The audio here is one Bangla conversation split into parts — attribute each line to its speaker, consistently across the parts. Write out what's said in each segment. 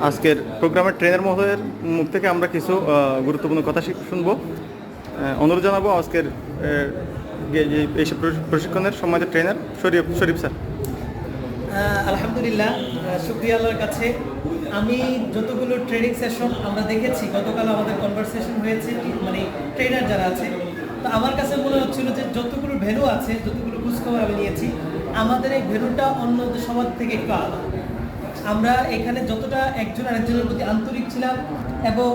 Speaker 1: আজকের প্রোগ্রামের ট্রেনার মহোদয়ের মুখ থেকে আমরা কিছু গুরুত্বপূর্ণ কথা শুনবো। অনুরোধ জানাবো আজকের এই প্রশিক্ষণের সম্মানিত ট্রেনার শরীফ স্যার।
Speaker 2: আলহামদুলিল্লাহ, শুকরিয়া আল্লাহর কাছে। আমি যতগুলো ট্রেনিং সেশন আমরা দেখেছি, গতকাল আমাদের কনভারসেশন হয়েছে, মানে ট্রেনার যারা আছে, তো আমার কাছে মনে হচ্ছিল যে যতগুলো ভ্যালু আছে, যতগুলো খোঁজখবর আমি নিয়েছি, আমাদের এই ভ্যালুটা অন্য সবার থেকে একটু আলাদা। আমরা এখানে যতটা একজন আরেকজনের প্রতি আন্তরিক ছিলাম, এবং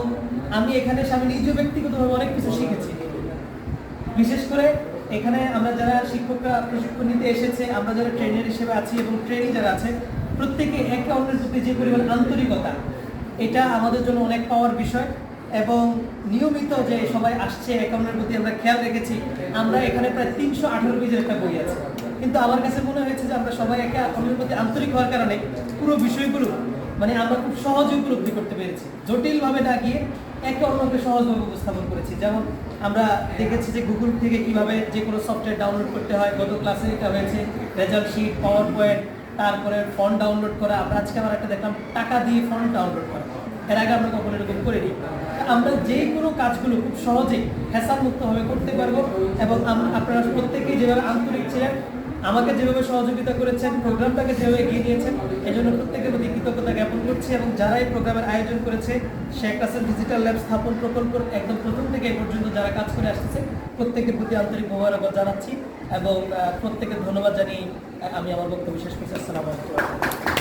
Speaker 2: আমি এখানে আমি নিজেও ব্যক্তিগতভাবে অনেক কিছু শিখেছি। বিশেষ করে এখানে আমরা যারা শিক্ষকরা প্রশিক্ষণ নিতে এসেছে, আমরা যারা ট্রেনার হিসেবে আছি এবং ট্রেনিং যারা আছে, প্রত্যেকে একে অন্যের প্রতি যে পরিমাণ আন্তরিকতা, এটা আমাদের জন্য অনেক পাওয়ার বিষয়। এবং নিয়মিত যে সবাই আসছে, একে অন্যের প্রতি আমরা খেয়াল রেখেছি। আমরা এখানে প্রায় 318 পেজের একটা বই আছে, কিন্তু আমার কাছে মনে হয়েছে যে আমরা সবাই একে অন্যের প্রতি আন্তরিক হওয়ার কারণে পুরো বিষয়গুলো মানে আমরা খুব সহজে উপলব্ধি করতে পেরেছি, জটিলভাবে না গিয়ে একে অন্যকে সহজভাবে উপস্থাপন করেছি। যেমন আমরা দেখেছি যে গুগল থেকে কিভাবে যে কোনো সফটওয়্যার ডাউনলোড করতে হয়, গত ক্লাসে এটা হয়েছে, রেজাল্ট শিট, পাওয়ার পয়েন্ট, তারপরে ফন্ট ডাউনলোড করা। আমরা আজকে আমার একটা দেখলাম টাকা দিয়ে ফন্ট ডাউনলোড করা, এর আগে আমরা কখনো এরকম করিনি। আমরা যে কোনো কাজগুলো খুব সহজেই হ্যাসাল মুক্তভাবে করতে পারবো। এবং আপনারা প্রত্যেকেই যেভাবে আন্তরিক ছিলেন, আমাকে যেভাবে সহযোগিতা করেছেন, প্রোগ্রামটাকে যেভাবে এগিয়ে নিয়েছেন, এই জন্য প্রত্যেকের প্রতি কৃতজ্ঞতা জ্ঞাপন করছি। এবং যারা এই প্রোগ্রামের আয়োজন করেছে, শেখ রাসেল ডিজিটাল ল্যাব স্থাপন প্রকল্প একদম প্রথম থেকে এই পর্যন্ত যারা কাজ করে আসতেছে, প্রত্যেকের প্রতি আন্তরিক মোবারকবাদ জানাচ্ছি এবং প্রত্যেকের ধন্যবাদ জানিয়ে আমি আমার বক্তব্য শেষ করছি। আসসালামু আলাইকুম।